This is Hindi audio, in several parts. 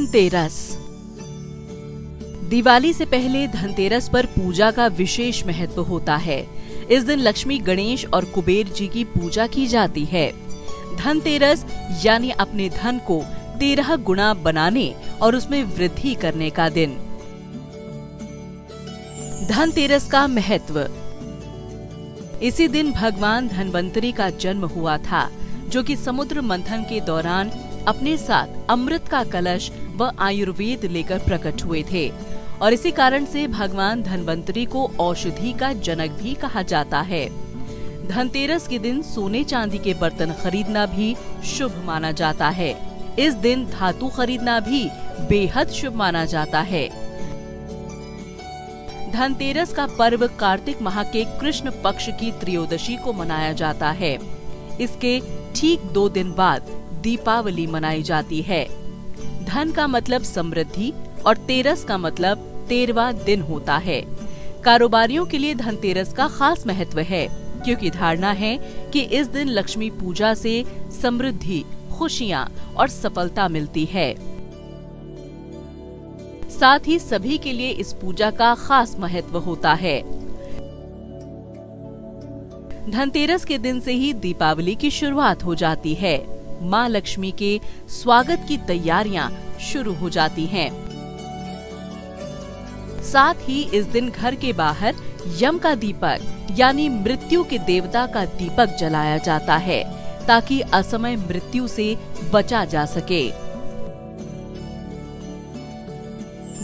धनतेरस। दिवाली से पहले धनतेरस पर पूजा का विशेष महत्व होता है। इस दिन लक्ष्मी, गणेश और कुबेर जी की पूजा की जाती है। धनतेरस यानी अपने धन को 13 गुना बनाने और उसमें वृद्धि करने का दिन। धनतेरस का महत्व। इसी दिन भगवान धन्वंतरी का जन्म हुआ था, जो कि समुद्र मंथन के दौरान अपने साथ अमृत का कलश व आयुर्वेद लेकर प्रकट हुए थे और इसी कारण से भगवान धन्वंतरी को औषधि का जनक भी कहा जाता है। धनतेरस के दिन सोने चांदी के बर्तन खरीदना भी शुभ माना जाता है। इस दिन धातु खरीदना भी बेहद शुभ माना जाता है। धनतेरस का पर्व कार्तिक माह के कृष्ण पक्ष की त्रयोदशी को मनाया जाता है। इसके ठीक 2 दिन बाद दीपावली मनाई जाती है। धन का मतलब समृद्धि और तेरस का मतलब 13वां दिन होता है। कारोबारियों के लिए धनतेरस का खास महत्व है, क्योंकि धारणा है कि इस दिन लक्ष्मी पूजा से समृद्धि, खुशियां और सफलता मिलती है। साथ ही सभी के लिए इस पूजा का खास महत्व होता है। धनतेरस के दिन से ही दीपावली की शुरुआत हो जाती है। माँ लक्ष्मी के स्वागत की तैयारियां शुरू हो जाती हैं। साथ ही इस दिन घर के बाहर यम का दीपक यानी मृत्यु के देवता का दीपक जलाया जाता है, ताकि असमय मृत्यु से बचा जा सके।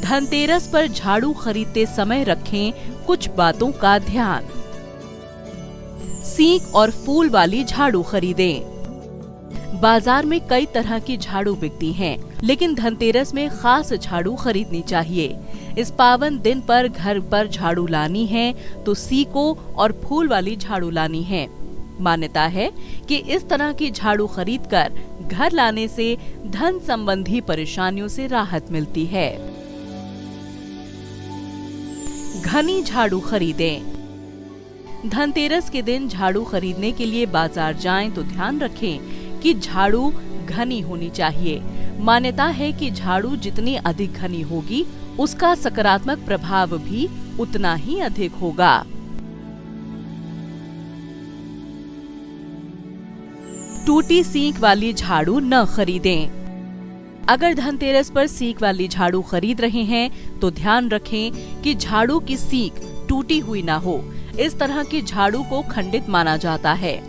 धनतेरस पर झाड़ू खरीदते समय रखें कुछ बातों का ध्यान। सींग और फूल वाली झाड़ू खरीदें। बाजार में कई तरह की झाड़ू बिकती हैं, लेकिन धनतेरस में खास झाड़ू खरीदनी चाहिए। इस पावन दिन पर घर पर झाड़ू लानी है तो सीकों और फूल वाली झाड़ू लानी है। मान्यता है कि इस तरह की झाड़ू खरीदकर घर लाने से धन संबंधी परेशानियों से राहत मिलती है। घनी झाड़ू खरीदें। धनतेरस के दिन झाड़ू खरीदने के लिए बाजार जाएं तो ध्यान रखें कि झाड़ू घनी होनी चाहिए। मान्यता है कि झाड़ू जितनी अधिक घनी होगी, उसका सकारात्मक प्रभाव भी उतना ही अधिक होगा। टूटी सींग वाली झाड़ू न खरीदें। अगर धनतेरस पर सींग वाली झाड़ू खरीद रहे हैं तो ध्यान रखें कि झाड़ू की सींग टूटी हुई ना हो। इस तरह की झाड़ू को खंडित माना जाता है।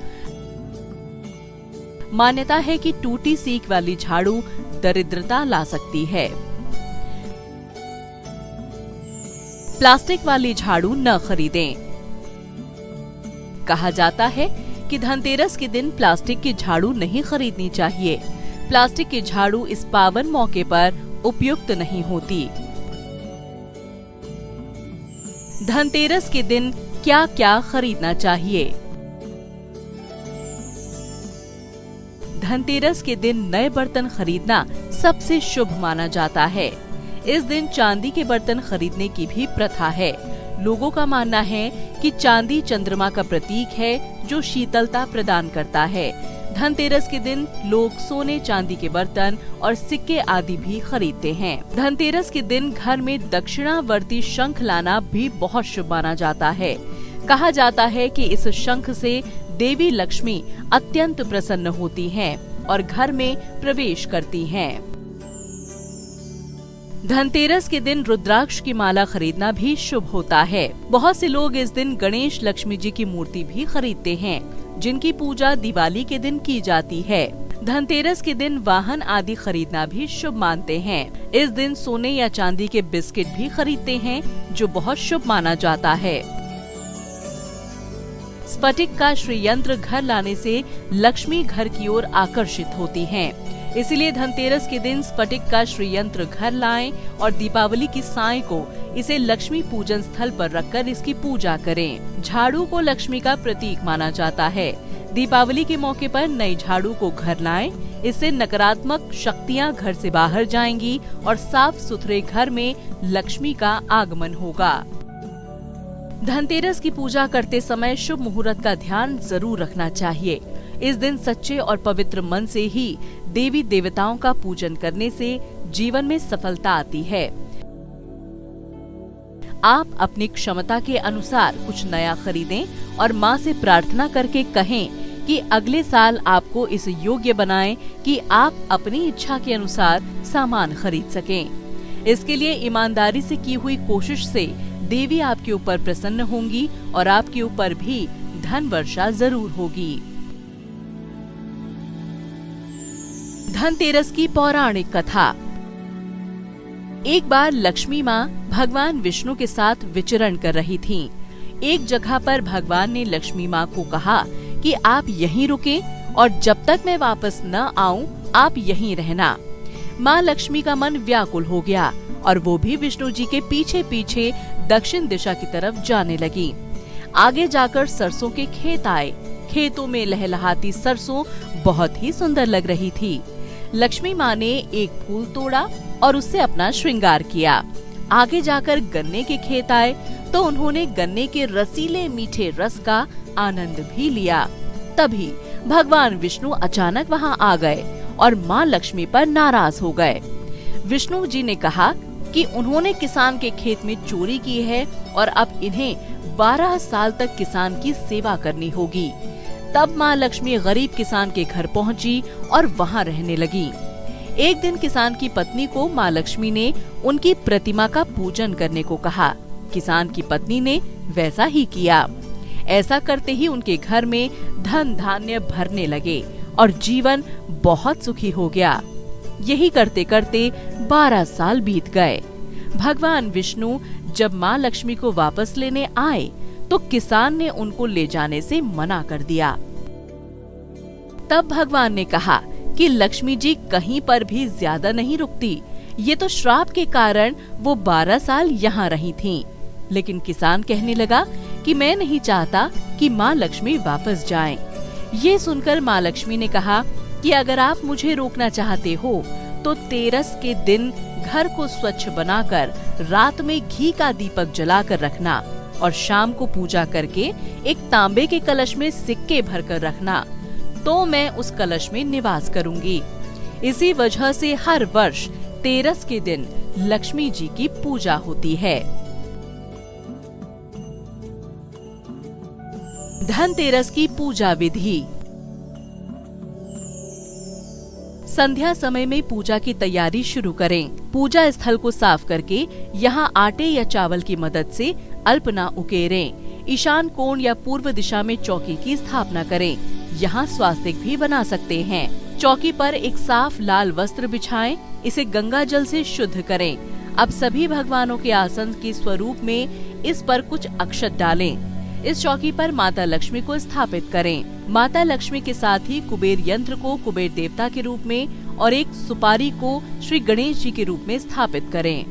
मान्यता है कि टूटी सींग वाली झाड़ू दरिद्रता ला सकती है। प्लास्टिक वाली झाड़ू न खरीदें। कहा जाता है कि धनतेरस के दिन प्लास्टिक की झाड़ू नहीं खरीदनी चाहिए। प्लास्टिक की झाड़ू इस पावन मौके पर उपयुक्त नहीं होती। धनतेरस के दिन क्या क्या खरीदना चाहिए? धनतेरस के दिन नए बर्तन खरीदना सबसे शुभ माना जाता है। इस दिन चांदी के बर्तन खरीदने की भी प्रथा है। लोगों का मानना है कि चांदी चंद्रमा का प्रतीक है, जो शीतलता प्रदान करता है। धनतेरस के दिन लोग सोने चांदी के बर्तन और सिक्के आदि भी खरीदते हैं। धनतेरस के दिन घर में दक्षिणावर्ती शंख लाना भी बहुत शुभ माना जाता है। कहा जाता है कि इस शंख से देवी लक्ष्मी अत्यंत प्रसन्न होती हैं और घर में प्रवेश करती हैं। धनतेरस के दिन रुद्राक्ष की माला खरीदना भी शुभ होता है। बहुत से लोग इस दिन गणेश, लक्ष्मी जी की मूर्ति भी खरीदते हैं, जिनकी पूजा दिवाली के दिन की जाती है। धनतेरस के दिन वाहन आदि खरीदना भी शुभ मानते हैं। इस दिन सोने या चांदी के बिस्किट भी खरीदते हैं, जो बहुत शुभ माना जाता है। स्फटिक का श्रीयंत्र घर लाने से लक्ष्मी घर की ओर आकर्षित होती हैं। इसीलिए धनतेरस के दिन स्फटिक का श्रीयंत्र घर लाएं और दीपावली की साय को इसे लक्ष्मी पूजन स्थल पर रखकर इसकी पूजा करें। झाड़ू को लक्ष्मी का प्रतीक माना जाता है। दीपावली के मौके पर नई झाड़ू को घर लाएं। इससे नकारात्मक शक्तियां घर से बाहर जाएंगी और साफ सुथरे घर में लक्ष्मी का आगमन होगा। धनतेरस की पूजा करते समय शुभ मुहूर्त का ध्यान जरूर रखना चाहिए। इस दिन सच्चे और पवित्र मन से ही देवी देवताओं का पूजन करने से जीवन में सफलता आती है। आप अपनी क्षमता के अनुसार कुछ नया खरीदें और माँ से प्रार्थना करके कहें कि अगले साल आपको इस योग्य बनाएं कि आप अपनी इच्छा के अनुसार सामान खरीद सकें। इसके लिए ईमानदारी से की हुई कोशिश से देवी आपके ऊपर प्रसन्न होंगी और आपके ऊपर भी धन वर्षा जरूर होगी। धनतेरस की पौराणिक कथा। एक बार लक्ष्मी माँ भगवान विष्णु के साथ विचरण कर रही थीं। एक जगह पर भगवान ने लक्ष्मी माँ को कहा कि आप यहीं रुकें और जब तक मैं वापस न आऊं आप यहीं रहना। माँ लक्ष्मी का मन व्याकुल हो गया और वो भी विष्णु जी के पीछे पीछे दक्षिण दिशा की तरफ जाने लगी। आगे जाकर सरसों के खेत आए। खेतों में लहलहाती सरसों बहुत ही सुंदर लग रही थी। लक्ष्मी माँ ने एक फूल तोड़ा और उससे अपना श्रृंगार किया। आगे जाकर गन्ने के खेत आए तो उन्होंने गन्ने के रसीले मीठे रस का आनंद भी लिया। तभी भगवान विष्णु अचानक वहाँ आ गए और माँ लक्ष्मी पर नाराज हो गए। विष्णु जी ने कहा कि उन्होंने किसान के खेत में चोरी की है और अब इन्हें 12 साल तक किसान की सेवा करनी होगी। तब माँ लक्ष्मी गरीब किसान के घर पहुँची और वहाँ रहने लगी। एक दिन किसान की पत्नी को माँ लक्ष्मी ने उनकी प्रतिमा का पूजन करने को कहा। किसान की पत्नी ने वैसा ही किया। ऐसा करते ही उनके घर में धन धान्य भरने लगे और जीवन बहुत सुखी हो गया। यही करते करते 12 साल बीत गए। भगवान विष्णु जब माँ लक्ष्मी को वापस लेने आए तो किसान ने उनको ले जाने से मना कर दिया। तब भगवान ने कहा कि लक्ष्मी जी कहीं पर भी ज्यादा नहीं रुकती। ये तो श्राप के कारण वो 12 साल यहाँ रही थीं। लेकिन किसान कहने लगा कि मैं नहीं चाहता कि माँ लक्ष्मी वापस जाएं। ये सुनकर माँ लक्ष्मी ने कहा कि अगर आप मुझे रोकना चाहते हो तो तेरस के दिन घर को स्वच्छ बनाकर रात में घी का दीपक जलाकर रखना और शाम को पूजा करके एक तांबे के कलश में सिक्के भरकर रखना, तो मैं उस कलश में निवास करूंगी। इसी वजह से हर वर्ष तेरस के दिन लक्ष्मी जी की पूजा होती है। धनतेरस की पूजा विधि। संध्या समय में पूजा की तैयारी शुरू करें। पूजा स्थल को साफ करके यहाँ आटे या चावल की मदद से अल्पना उकेरें। ईशान कोण या पूर्व दिशा में चौकी की स्थापना करें। यहाँ स्वास्तिक भी बना सकते हैं। चौकी पर एक साफ लाल वस्त्र बिछाएं। इसे गंगा जल से शुद्ध करें। अब सभी भगवानों के आसन के स्वरूप में इस पर कुछ अक्षत डालें। इस चौकी पर माता लक्ष्मी को स्थापित करें। माता लक्ष्मी के साथ ही कुबेर यंत्र को कुबेर देवता के रूप में और एक सुपारी को श्री गणेश जी के रूप में स्थापित करें।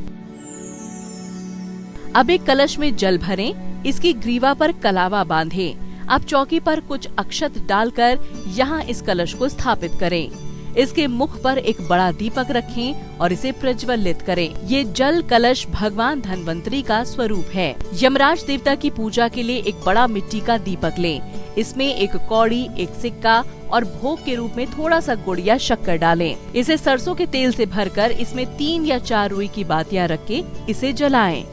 अब एक कलश में जल भरें। इसकी ग्रीवा पर कलावा बांधें। अब चौकी पर कुछ अक्षत डालकर यहाँ इस कलश को स्थापित करें। इसके मुख पर एक बड़ा दीपक रखें और इसे प्रज्वलित करें। ये जल कलश भगवान धन्वंतरी का स्वरूप है। यमराज देवता की पूजा के लिए एक बड़ा मिट्टी का दीपक लें। इसमें एक कौड़ी, एक सिक्का और भोग के रूप में थोड़ा सा गुड़ या शक्कर डालें। इसे सरसों के तेल से भरकर इसमें 3 या 4 रुई की बातियां रख के इसे जलाएं।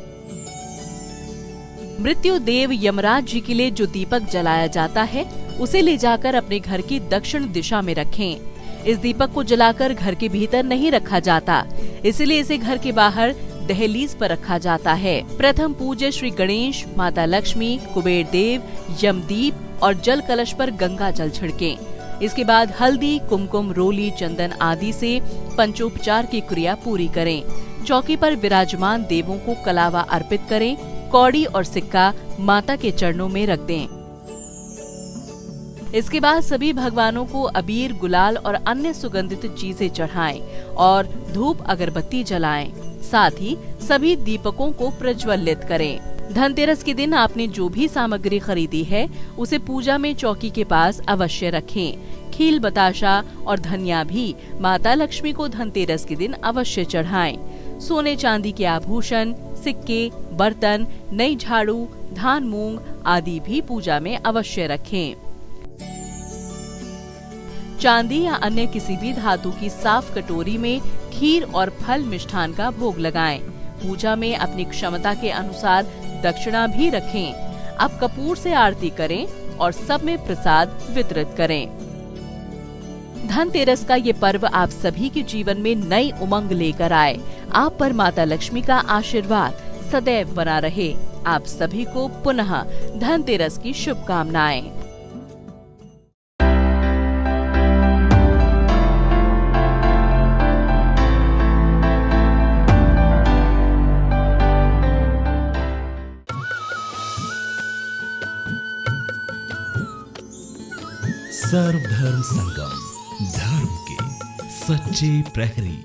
मृत्यु देव यमराज जी के लिए जो दीपक जलाया जाता है उसे ले जाकर अपने घर की दक्षिण दिशा में रखें। इस दीपक को जलाकर घर के भीतर नहीं रखा जाता, इसलिए इसे घर के बाहर दहलीज पर रखा जाता है। प्रथम पूज्य श्री गणेश, माता लक्ष्मी, कुबेर देव, यमदीप और जल कलश पर गंगा जल छिड़कें। इसके बाद हल्दी, कुमकुम, रोली, चंदन आदि से पंचोपचार की क्रिया पूरी करें। चौकी पर विराजमान देवों को कलावा अर्पित करें। कौड़ी और सिक्का माता के चरणों में रख दें। इसके बाद सभी भगवानों को अबीर, गुलाल और अन्य सुगंधित चीजें चढ़ाएं और धूप अगरबत्ती जलाएं। साथ ही सभी दीपकों को प्रज्वलित करें। धनतेरस के दिन आपने जो भी सामग्री खरीदी है उसे पूजा में चौकी के पास अवश्य रखें। खील, बताशा और धनिया भी माता लक्ष्मी को धनतेरस के दिन अवश्य चढ़ाएं। सोने चांदी के आभूषण, सिक्के, बर्तन, नई झाड़ू, धान, मूंग आदि भी पूजा में अवश्य रखें। चांदी या अन्य किसी भी धातु की साफ कटोरी में खीर और फल मिष्ठान का भोग लगाएं। पूजा में अपनी क्षमता के अनुसार दक्षिणा भी रखें। अब कपूर से आरती करें और सब में प्रसाद वितरित करें। धनतेरस का ये पर्व आप सभी के जीवन में नई उमंग लेकर आए। आप पर माता लक्ष्मी का आशीर्वाद सदैव बना रहे। आप सभी को पुनः धनतेरस की शुभकामनाएं। सर्वधर्म संगम, धर्म के सच्चे प्रहरी।